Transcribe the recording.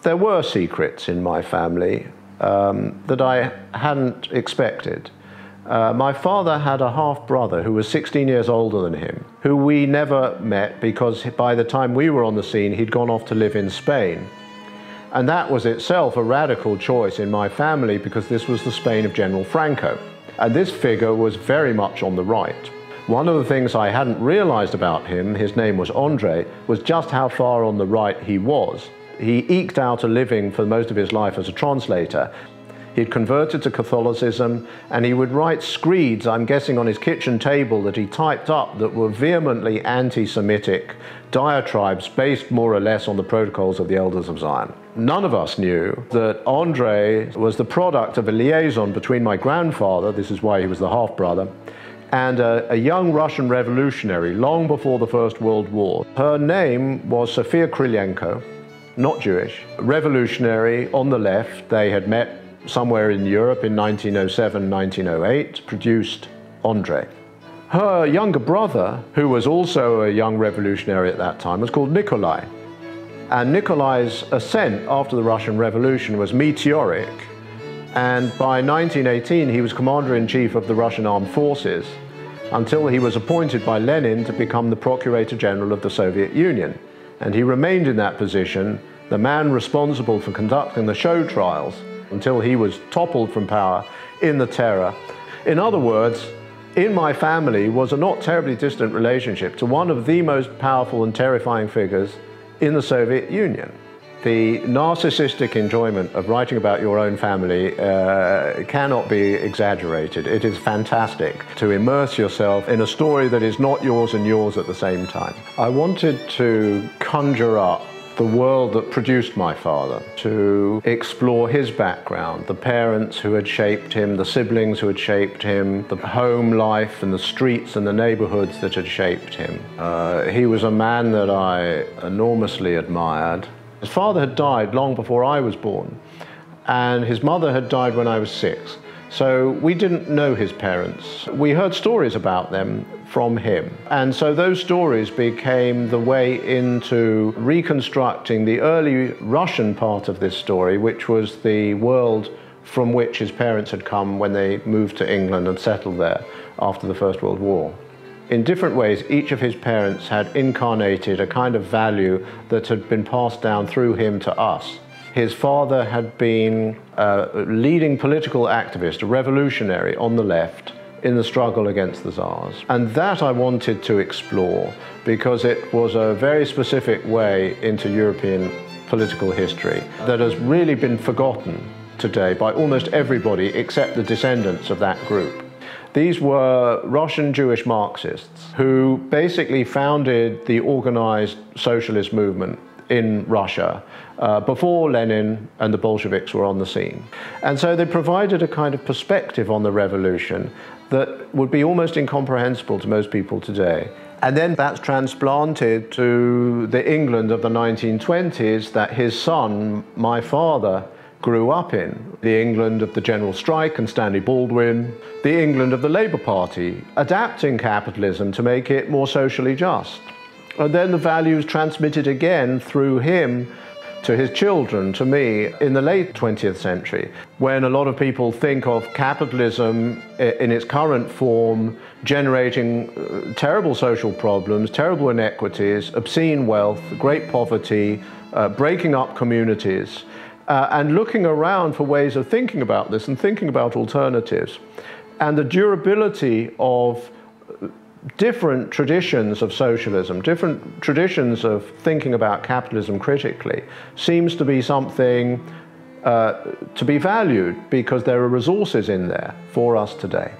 There were secrets in my family that I hadn't expected. My father had a half-brother who was 16 years older than him, who we never met because by the time we were on the scene, he'd gone off to live in Spain. And that was itself a radical choice in my family because this was the Spain of General Franco. And this figure was very much on the right. One of the things I hadn't realized about him, his name was Andre, was just how far on the right he was. He eked out a living for most of his life as a translator. He'd converted to Catholicism, and he would write screeds, I'm guessing on his kitchen table, that he typed up that were vehemently anti-Semitic diatribes based more or less on the protocols of the Elders of Zion. None of us knew that Andre was the product of a liaison between my grandfather, this is why he was the half-brother, and a young Russian revolutionary long before the First World War. Her name was Sofia Krylenko, not Jewish, revolutionary on the left. They had met somewhere in Europe in 1907, 1908, produced Andre. Her younger brother, who was also a young revolutionary at that time, was called Nikolai. And Nikolai's ascent after the Russian Revolution was meteoric. And by 1918, he was commander-in-chief of the Russian armed forces until he was appointed by Lenin to become the Procurator General of the Soviet Union. And he remained in that position, the man responsible for conducting the show trials, until he was toppled from power in the terror. In other words, in my family was a not terribly distant relationship to one of the most powerful and terrifying figures in the Soviet Union. The narcissistic enjoyment of writing about your own family cannot be exaggerated. It is fantastic to immerse yourself in a story that is not yours and yours at the same time. I wanted to conjure up the world that produced my father, to explore his background, the parents who had shaped him, the siblings who had shaped him, the home life and the streets and the neighborhoods that had shaped him. He was a man that I enormously admired. His father had died long before I was born, and his mother had died when I was 6. So we didn't know his parents. We heard stories about them from him. And so those stories became the way into reconstructing the early Russian part of this story, which was the world from which his parents had come when they moved to England and settled there after the First World War. In different ways, each of his parents had incarnated a kind of value that had been passed down through him to us. His father had been a leading political activist, a revolutionary on the left in the struggle against the Tsars. And that I wanted to explore because it was a very specific way into European political history that has really been forgotten today by almost everybody except the descendants of that group. These were Russian Jewish Marxists who basically founded the organized socialist movement in Russia before Lenin and the Bolsheviks were on the scene. And so they provided a kind of perspective on the revolution that would be almost incomprehensible to most people today. And then that's transplanted to the England of the 1920s that his son, my father, grew up in. The England of the General Strike and Stanley Baldwin, the England of the Labour Party, adapting capitalism to make it more socially just. And then the values transmitted again through him to his children, to me, in the late 20th century, when a lot of people think of capitalism in its current form generating terrible social problems, terrible inequities, obscene wealth, great poverty, breaking up communities, and looking around for ways of thinking about this and thinking about alternatives. And the durability of different traditions of socialism, different traditions of thinking about capitalism critically, seems to be something to be valued because there are resources in there for us today.